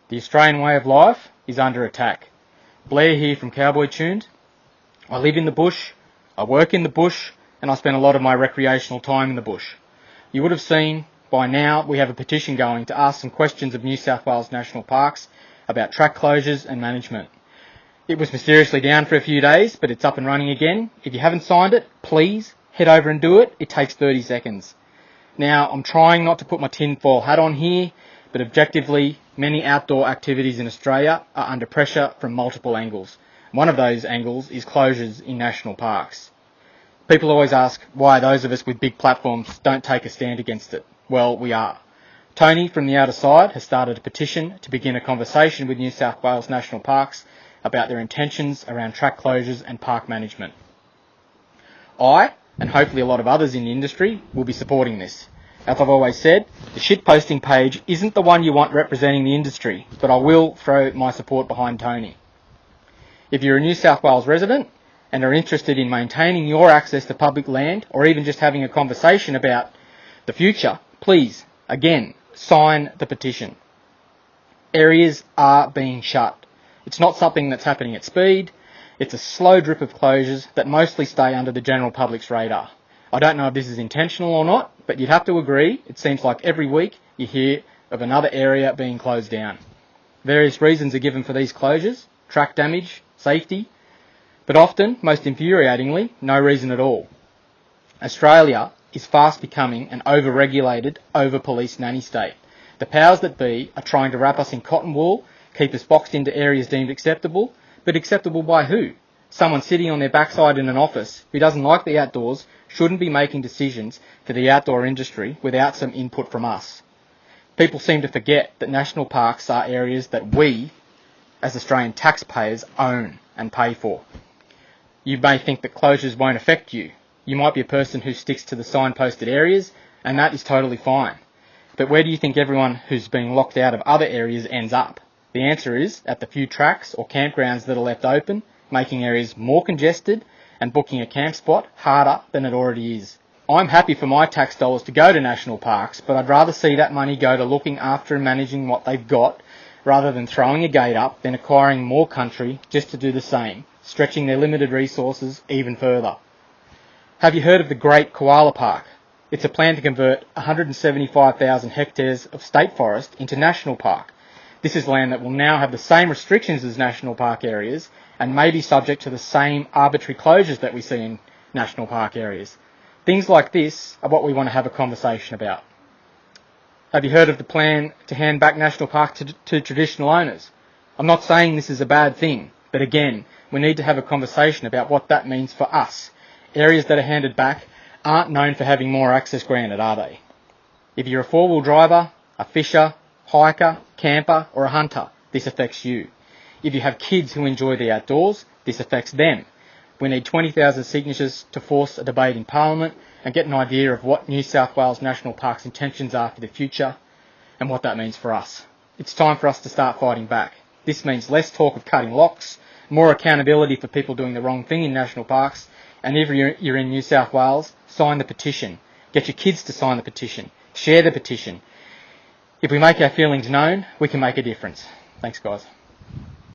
The Australian way of life is under attack. Blair here from Cowboy Tuned. I live in the bush, I work in the bush, and I spend a lot of my recreational time in the bush. You would have seen by now we have a petition going to ask some questions of New South Wales National Parks about track closures and management. It was mysteriously down for a few days, but it's up and running again. If you haven't signed it, please head over and do it. It takes 30 seconds. Now, I'm trying not to put my tinfoil hat on here, but objectively, many outdoor activities in Australia are under pressure from multiple angles. One of those angles is closures in national parks. People always ask why those of us with big platforms don't take a stand against it. Well, we are. Tony from the outer side has started a petition to begin a conversation with New South Wales National Parks about their intentions around track closures and park management. I, and hopefully a lot of others in the industry, will be supporting this. As I've always said, the shitposting page isn't the one you want representing the industry, but I will throw my support behind Tony. If you're a New South Wales resident and are interested in maintaining your access to public land, or even just having a conversation about the future, please, again, sign the petition. Areas are being shut. It's not something that's happening at speed. It's a slow drip of closures that mostly stay under the general public's radar. I don't know if this is intentional or not, but you'd have to agree, it seems like every week you hear of another area being closed down. Various reasons are given for these closures: track damage, safety, but often, most infuriatingly, no reason at all. Australia is fast becoming an over-regulated, over-policed nanny state. The powers that be are trying to wrap us in cotton wool, keep us boxed into areas deemed acceptable, but acceptable by who? Someone sitting on their backside in an office who doesn't like the outdoors shouldn't be making decisions for the outdoor industry without some input from us. People seem to forget that national parks are areas that we, as Australian taxpayers, own and pay for. You may think that closures won't affect you. You might be a person who sticks to the signposted areas, and that is totally fine. But where do you think everyone who's being locked out of other areas ends up? The answer is at the few tracks or campgrounds that are left open, making areas more congested and booking a camp spot harder than it already is. I'm happy for my tax dollars to go to national parks, but I'd rather see that money go to looking after and managing what they've got, rather than throwing a gate up, then acquiring more country just to do the same, stretching their limited resources even further. Have you heard of the Great Koala Park? It's a plan to convert 175,000 hectares of state forest into national park. This is land that will now have the same restrictions as national park areas and may be subject to the same arbitrary closures that we see in national park areas. Things like this are what we want to have a conversation about. Have you heard of the plan to hand back national parks to traditional owners? I'm not saying this is a bad thing, but again, we need to have a conversation about what that means for us. Areas that are handed back aren't known for having more access granted, are they? If you're a four-wheel driver, a fisher, hiker, camper, or a hunter, this affects you. If you have kids who enjoy the outdoors, this affects them. We need 20,000 signatures to force a debate in Parliament and get an idea of what New South Wales National Parks' intentions are for the future and what that means for us. It's time for us to start fighting back. This means less talk of cutting locks, more accountability for people doing the wrong thing in national parks, and if you're in New South Wales, sign the petition. Get your kids to sign the petition. Share the petition. If we make our feelings known, we can make a difference. Thanks, guys.